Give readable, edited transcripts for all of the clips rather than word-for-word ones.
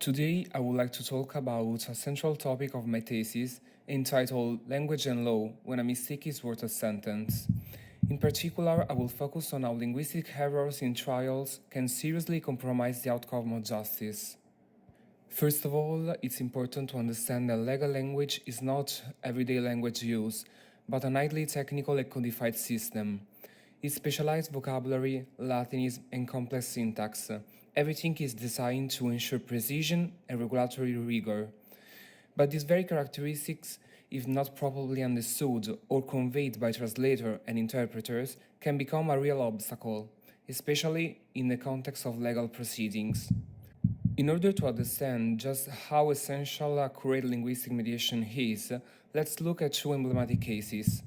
Today, I would like to talk about a central topic of my thesis entitled Language and Law When a Mistake is Worth a Sentence. In particular, I will focus on how linguistic errors in trials can seriously compromise the outcome of justice. First of all, it's important to understand that legal language is not everyday language use, but an highly technical and codified system. Its specialized vocabulary, Latinism, and complex syntax, everything is designed to ensure precision and regulatory rigor. But these very characteristics, if not properly understood or conveyed by translators and interpreters, can become a real obstacle, especially in the context of legal proceedings. In order to understand just how essential accurate linguistic mediation is, let's look at two emblematic cases.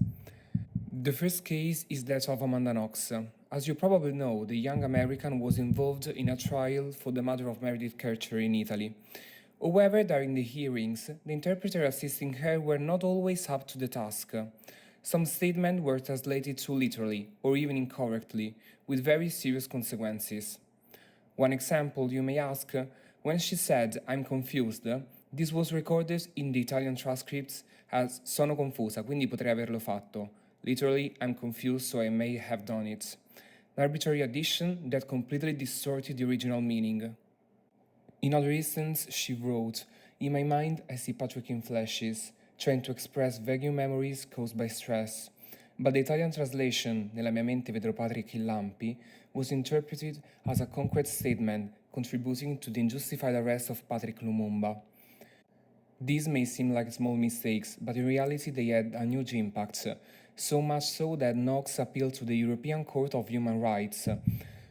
The first case is that of Amanda Knox. As you probably know, the young American was involved in a trial for the murder of Meredith Kercher in Italy. However, during the hearings, the interpreter assisting her were not always up to the task. Some statements were translated too literally, or even incorrectly, with very serious consequences. One example, you may ask, when she said, "I'm confused," this was recorded in the Italian transcripts as "sono confusa, quindi potrei averlo fatto." Literally, "I'm confused, so I may have done it." An arbitrary addition that completely distorted the original meaning. In other instances, she wrote, "In my mind, I see Patrick in flashes, trying to express vague memories caused by stress." But the Italian translation, "Nella mia mente vedrò Patrick in lampi," was interpreted as a concrete statement contributing to the unjustified arrest of Patrick Lumumba. These may seem like small mistakes, but in reality they had a huge impact, so much so that Knox appealed to the European Court of Human Rights,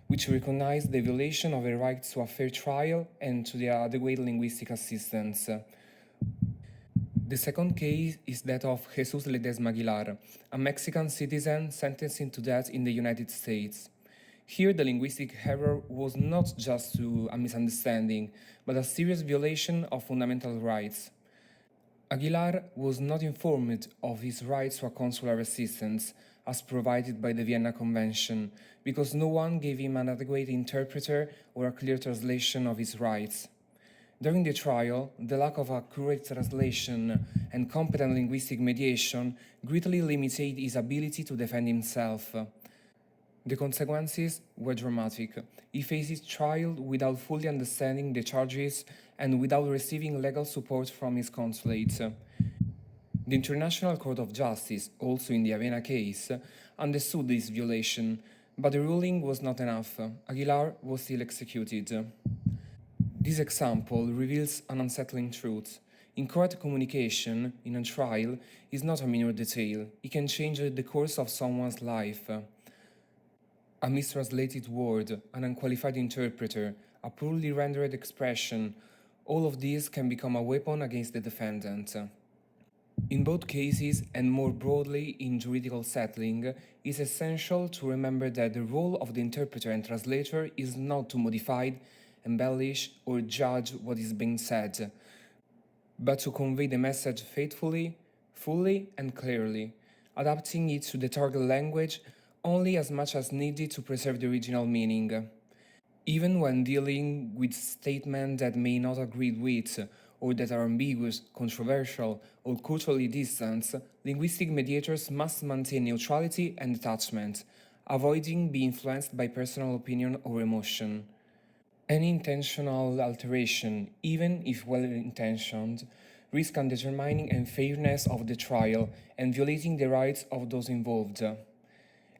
which recognized the violation of the right to a fair trial and to the adequate linguistic assistance. The second case is that of Jesús Ledesma, a Mexican citizen sentenced to death in the United States. Here, the linguistic error was not just a misunderstanding, but a serious violation of fundamental rights. Aguilar was not informed of his right to a consular assistance, as provided by the Vienna Convention, because no one gave him an adequate interpreter or a clear translation of his rights. During the trial, the lack of accurate translation and competent linguistic mediation greatly limited his ability to defend himself. The consequences were dramatic. He faced trial without fully understanding the charges and without receiving legal support from his consulate. The International Court of Justice, also in the Avena case, understood this violation, but the ruling was not enough. Aguilar was still executed. This example reveals an unsettling truth. Incorrect communication in a trial is not a minor detail. It can change the course of someone's life. A mistranslated word, an unqualified interpreter, a poorly rendered expression, all of these can become a weapon against the defendant. In both cases, and more broadly in juridical settling, it is essential to remember that the role of the interpreter and translator is not to modify, embellish, or judge what is being said, but to convey the message faithfully, fully, and clearly, adapting it to the target language only as much as needed to preserve the original meaning. Even when dealing with statements that may not agree with, or that are ambiguous, controversial, or culturally distant, linguistic mediators must maintain neutrality and detachment, avoiding being influenced by personal opinion or emotion. Any intentional alteration, even if well-intentioned, risks undermining unfairness of the trial and violating the rights of those involved.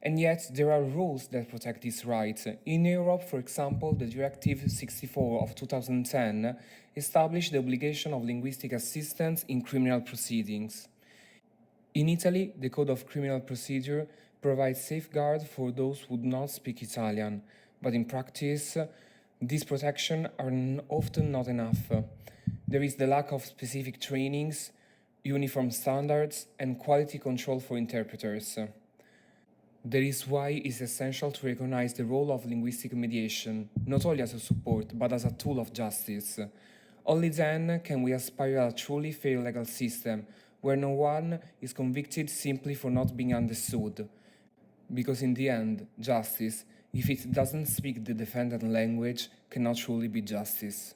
And yet, there are rules that protect these rights. In Europe, for example, the Directive 64 of 2010 established the obligation of linguistic assistance in criminal proceedings. In Italy, the Code of Criminal Procedure provides safeguards for those who do not speak Italian, but in practice, these protections are often not enough. There is the lack of specific trainings, uniform standards, and quality control for interpreters. That is why it is essential to recognize the role of linguistic mediation, not only as a support, but as a tool of justice. Only then can we aspire at a truly fair legal system, where no one is convicted simply for not being understood. Because in the end, justice, if it doesn't speak the defendant language, cannot truly be justice.